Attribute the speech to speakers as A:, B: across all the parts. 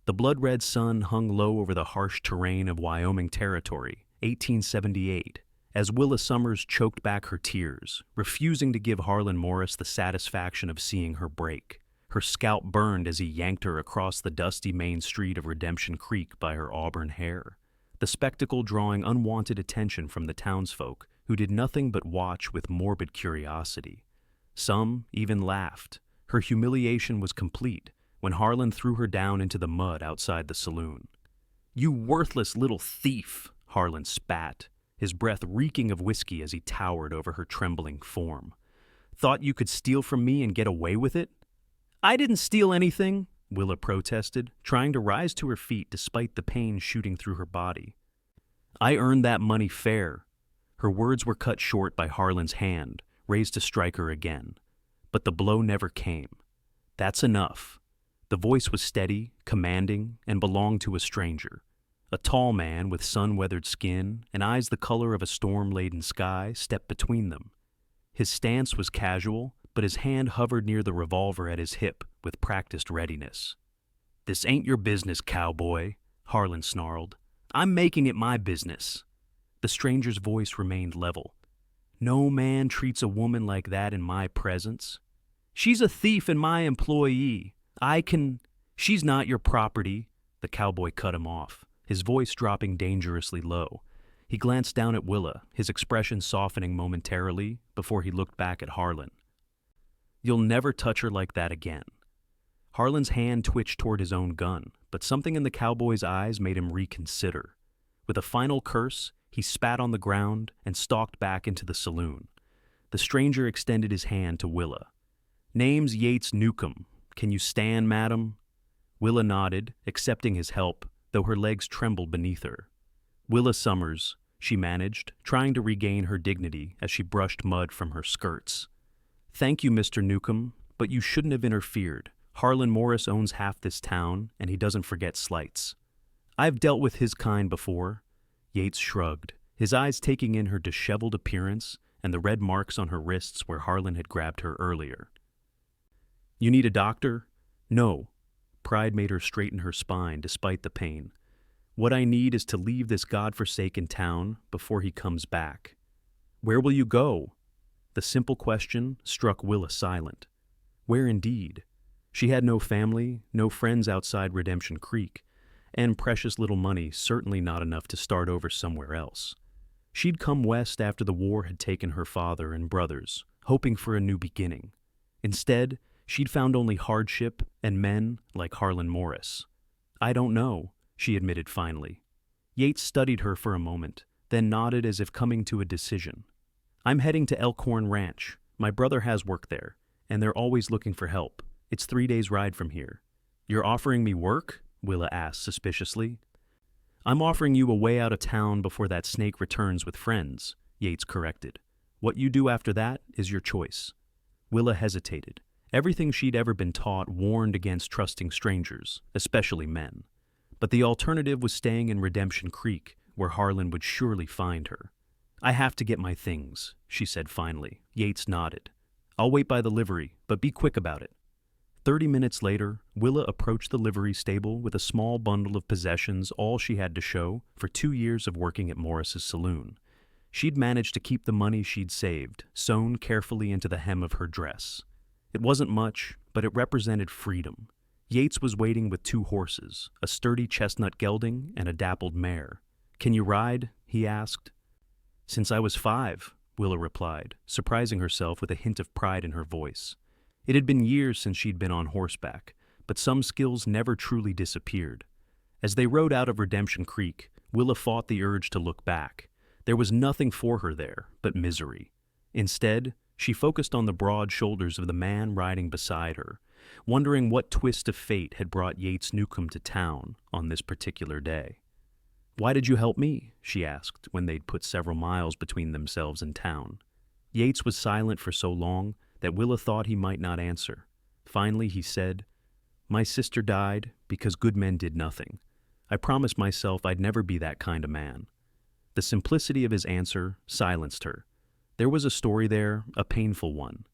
A: The blood-red sun hung low over the harsh terrain of Wyoming Territory, 1878, as Willa Summers choked back her tears, refusing to give Harlan Morris the satisfaction of seeing her break. Her scalp burned as he yanked her across the dusty main street of Redemption Creek by her auburn hair, the spectacle drawing unwanted attention from the townsfolk, who did nothing but watch with morbid curiosity. Some even laughed. Her humiliation was complete when Harlan threw her down into the mud outside the saloon. "You worthless little thief!" Harlan spat, his breath reeking of whiskey as he towered over her trembling form. "Thought you could steal from me and get away with it?" "I didn't steal anything," Willa protested, trying to rise to her feet despite the pain shooting through her body. "I earned that money fair." Her words were cut short by Harlan's hand, raised to strike her again. But the blow never came. "That's enough." The voice was steady, commanding, and belonged to a stranger. A tall man with sun-weathered skin and eyes the color of a storm-laden sky stepped between them. His stance was casual, but his hand hovered near the revolver at his hip with practiced readiness. "This ain't your business, cowboy," Harlan snarled. "I'm making it my business." The stranger's voice remained level. "No man treats a woman like that in my presence. She's a thief and my employee. She's not your property." The cowboy cut him off, his voice dropping dangerously low. He glanced down at Willa, his expression softening momentarily before he looked back at Harlan. "You'll never touch her like that again." Harlan's hand twitched toward his own gun, but something in the cowboy's eyes made him reconsider. With a final curse, he spat on the ground and stalked back into the saloon. The stranger extended his hand to Willa. "Name's Yates Newcomb. Can you stand, madam?" Willa nodded, accepting his help, though her legs trembled beneath her. "Willa Summers," she managed, trying to regain her dignity as she brushed mud from her skirts. "Thank you, Mr. Newcomb, but you shouldn't have interfered. Harlan Morris owns half this town, and he doesn't forget slights." "I've dealt with his kind before." Yates shrugged, his eyes taking in her disheveled appearance and the red marks on her wrists where Harlan had grabbed her earlier. "You need a doctor?" "No." Pride made her straighten her spine despite the pain. "What I need is to leave this godforsaken town before he comes back." "Where will you go?" The simple question struck Willa silent. Where indeed? She had no family, no friends outside Redemption Creek, and precious little money, certainly not enough to start over somewhere else. She'd come west after the war had taken her father and brothers, hoping for a new beginning. Instead, she'd found only hardship and men like Harlan Morris. "I don't know," she admitted finally. Yates studied her for a moment, then nodded as if coming to a decision. "I'm heading to Elkhorn Ranch. My brother has work there, and they're always looking for help. It's 3 days' ride from here." "You're offering me work?" Willa asked suspiciously. "I'm offering you a way out of town before that snake returns with friends," Yates corrected. "What you do after that is your choice." Willa hesitated. Everything she'd ever been taught warned against trusting strangers, especially men. But the alternative was staying in Redemption Creek, where Harlan would surely find her. "I have to get my things," she said finally. Yates nodded. "I'll wait by the livery, but be quick about it." 30 minutes later, Willa approached the livery stable with a small bundle of possessions, all she had to show for 2 years of working at Morris's saloon. She'd managed to keep the money she'd saved, sewn carefully into the hem of her dress. It wasn't much, but it represented freedom. Yates was waiting with 2 horses, a sturdy chestnut gelding and a dappled mare. "Can you ride?" he asked. "Since I was 5, Willa replied, surprising herself with a hint of pride in her voice. It had been years since she'd been on horseback, but some skills never truly disappeared. As they rode out of Redemption Creek, Willa fought the urge to look back. There was nothing for her there but misery. Instead, she focused on the broad shoulders of the man riding beside her, wondering what twist of fate had brought Yates Newcomb to town on this particular day. "Why did you help me?" she asked when they'd put several miles between themselves and town. Yates was silent for so long that Willa thought he might not answer. Finally, he said, "My sister died because good men did nothing. I promised myself I'd never be that kind of man." The simplicity of his answer silenced her. There was a story there, a painful one.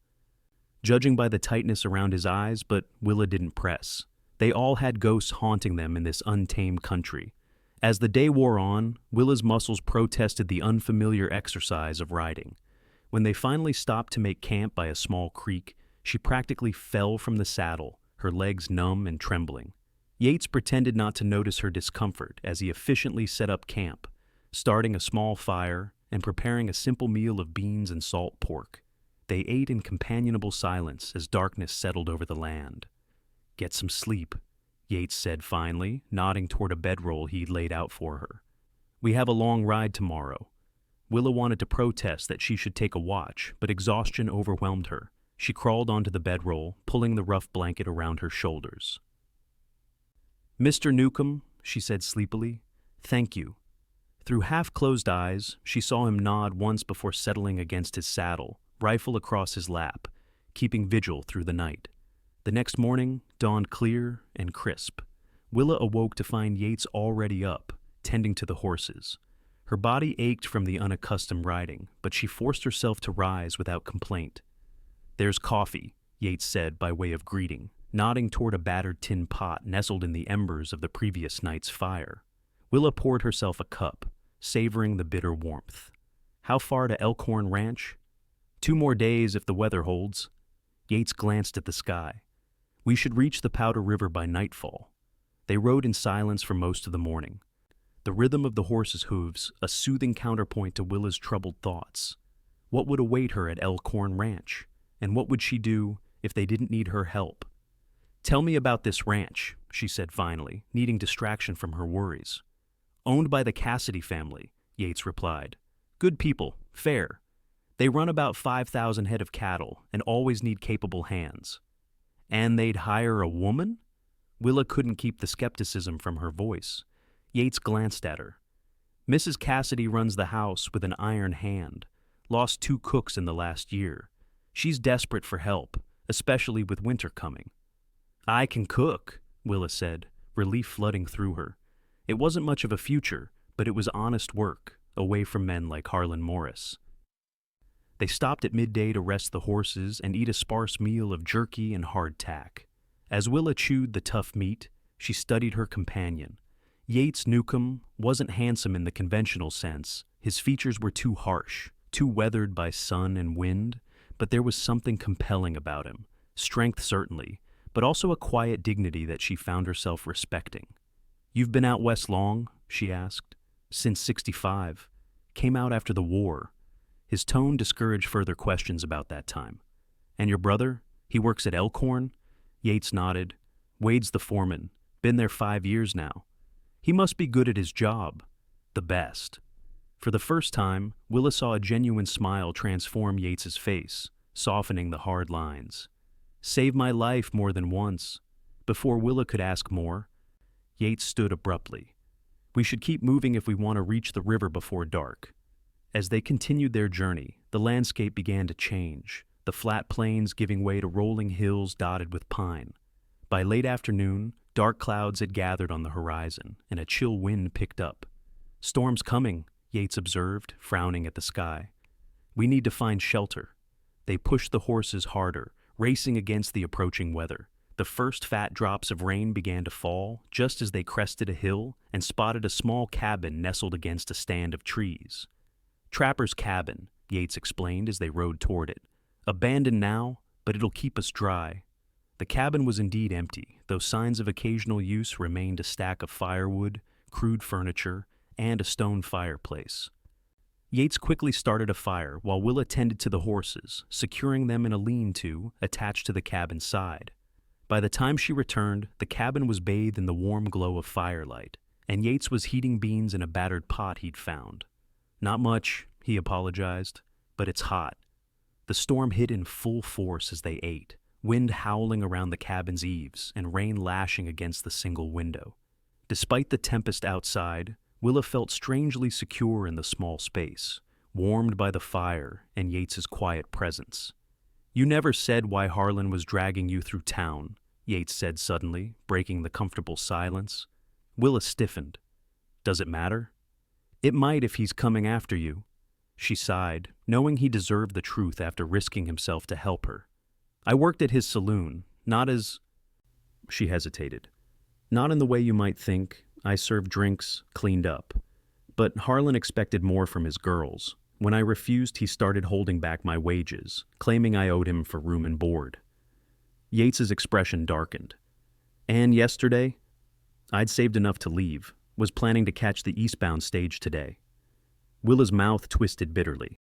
A: Judging by the tightness around his eyes, but Willa didn't press. They all had ghosts haunting them in this untamed country. As the day wore on, Willa's muscles protested the unfamiliar exercise of riding. When they finally stopped to make camp by a small creek, she practically fell from the saddle, her legs numb and trembling. Yates pretended not to notice her discomfort as he efficiently set up camp, starting a small fire and preparing a simple meal of beans and salt pork. They ate in companionable silence as darkness settled over the land. "Get some sleep," Yates said finally, nodding toward a bedroll he'd laid out for her. "We have a long ride tomorrow." Willa wanted to protest that she should take a watch, but exhaustion overwhelmed her. She crawled onto the bedroll, pulling the rough blanket around her shoulders. "Mr. Newcomb," she said sleepily, "thank you." Through half-closed eyes, she saw him nod once before settling against his saddle, rifle across his lap, keeping vigil through the night. The next morning dawned clear and crisp. Willa awoke to find Yates already up, tending to the horses. Her body ached from the unaccustomed riding, but she forced herself to rise without complaint. "There's coffee," Yates said by way of greeting, nodding toward a battered tin pot nestled in the embers of the previous night's fire. Willa poured herself a cup, savoring the bitter warmth. "How far to Elkhorn Ranch?" "2 more days if the weather holds." Yates glanced at the sky. "We should reach the Powder River by nightfall." They rode in silence for most of the morning. The rhythm of the horses' hooves, a soothing counterpoint to Willa's troubled thoughts. What would await her at Elkhorn Ranch? And what would she do if they didn't need her help? "Tell me about this ranch," she said finally, needing distraction from her worries. "Owned by the Cassidy family," Yates replied. "Good people, fair. They run about 5,000 head of cattle and always need capable hands." "And they'd hire a woman?" Willa couldn't keep the skepticism from her voice. Yates glanced at her. "Mrs. Cassidy runs the house with an iron hand. Lost 2 cooks in the last year. She's desperate for help, especially with winter coming." "I can cook," Willa said, relief flooding through her. It wasn't much of a future, but it was honest work, away from men like Harlan Morris. They stopped at midday to rest the horses and eat a sparse meal of jerky and hardtack. As Willa chewed the tough meat, she studied her companion. Yates Newcomb wasn't handsome in the conventional sense. His features were too harsh, too weathered by sun and wind, but there was something compelling about him. Strength certainly, but also a quiet dignity that she found herself respecting. "You've been out west long?" she asked. "Since '65. Came out after the war." His tone discouraged further questions about that time. "And your brother? He works at Elkhorn?" Yates nodded. "Wade's the foreman. Been there 5 years now. He must be good at his job. The best." For the first time, Willa saw a genuine smile transform Yates's face, softening the hard lines. "Saved my life more than once." Before Willa could ask more, Yates stood abruptly. "We should keep moving if we want to reach the river before dark." As they continued their journey, the landscape began to change, the flat plains giving way to rolling hills dotted with pine. By late afternoon, dark clouds had gathered on the horizon, and a chill wind picked up. "Storm's coming," Yates observed, frowning at the sky. "We need to find shelter." They pushed the horses harder, racing against the approaching weather. The first fat drops of rain began to fall just as they crested a hill and spotted a small cabin nestled against a stand of trees. "Trapper's cabin," Yates explained as they rode toward it. "Abandoned now, but it'll keep us dry." The cabin was indeed empty, though signs of occasional use remained: a stack of firewood, crude furniture, and a stone fireplace. Yates quickly started a fire while Willa tended to the horses, securing them in a lean-to attached to the cabin's side. By the time she returned, the cabin was bathed in the warm glow of firelight, and Yates was heating beans in a battered pot he'd found. "Not much," he apologized, "but it's hot." The storm hit in full force as they ate, wind howling around the cabin's eaves and rain lashing against the single window. Despite the tempest outside, Willa felt strangely secure in the small space, warmed by the fire and Yates's quiet presence. "You never said why Harlan was dragging you through town," Yates said suddenly, breaking the comfortable silence. Willa stiffened. "Does it matter?" "It might if he's coming after you." She sighed, knowing he deserved the truth after risking himself to help her. "I worked at his saloon, not as—" She hesitated. Not in the way you might think. I served drinks, cleaned up. But Harlan expected more from his girls. When I refused, he started holding back my wages, claiming I owed him for room and board. Yates's expression darkened. And yesterday, I'd saved enough to leave, was planning to catch the eastbound stage today. Willa's mouth twisted bitterly.